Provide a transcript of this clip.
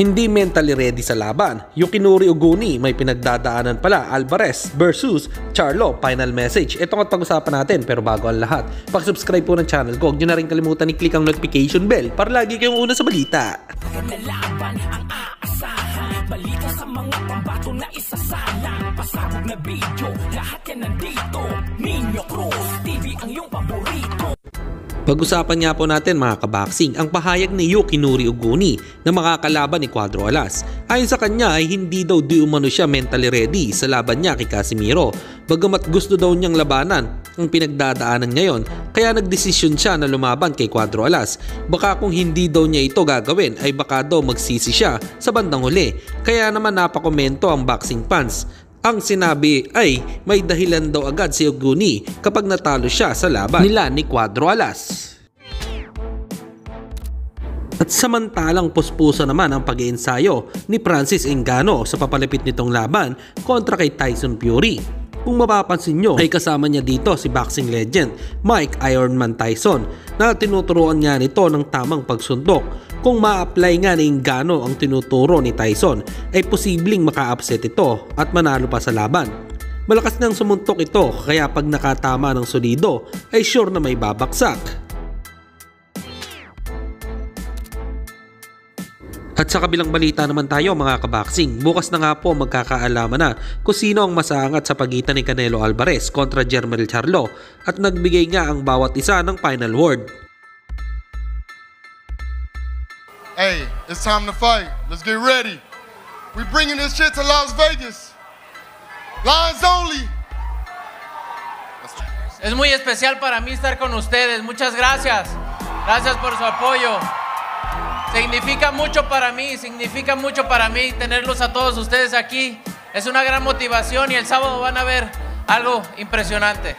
Hindi mentally ready sa laban. Yukinori Oguni may pinagdadaanan pala. Alvarez versus Charlo. Final message. Ito ang pag-usapan natin, pero bago ang lahat, pag-subscribe po ng channel ko. Huwag nyo na rin kalimutan i-click ang notification bell para lagi kayong una sa balita. Laban ang aasahan, balita sa mga pambato na isasalang, pasabog na video, lahat yan nandito. Nino Cruz TV ang iyong paborito. Pag-usapan nga po natin mga kaboxing ang pahayag ni Yukinori Oguni na makakalaban ni Cuadro Alas. Ayon sa kanya ay hindi daw di umano siya mentally ready sa laban niya kay Casimiro. Bagamat gusto daw niyang labanan ang pinagdadaanan ngayon, kaya nagdesisyon siya na lumaban kay Cuadro Alas. Baka kung hindi daw niya ito gagawin ay baka daw magsisi siya sa bandang huli. Kaya naman napakomento ang boxing fans. Ang sinabi ay may dahilan daw agad si Oguni kapag natalo siya sa laban nila ni Cuadro Alas. At samantalang puspuso naman ang pag-iensayo ni Francis Ngannou sa papalapit nitong laban kontra kay Tyson Fury. Kung mapapansin nyo ay kasama niya dito si boxing legend Mike Ironman Tyson na tinuturuan niya nito ng tamang pagsuntok. Kung ma-apply nga ni Ngannou ang tinuturo ni Tyson ay posibleng maka-upset ito at manalo pa sa laban. Malakas nang sumuntok ito kaya pag nakatama ng solido ay sure na may babaksak. At sa kabilang balita naman tayo mga kaboxing, bukas na nga po magkakaalaman na kung sino ang masaangat sa pagitan ni Canelo Alvarez kontra Jermell Charlo at nagbigay nga ang bawat isa ng final word. Hey, it's time to fight. Let's get ready. We bringing this shit to Las Vegas. Lines only. Es muy especial para mí estar con ustedes. Muchas gracias. Gracias por su apoyo. Significa mucho para mí tenerlos a todos ustedes aquí. Es una gran motivación y el sábado van a ver algo impresionante.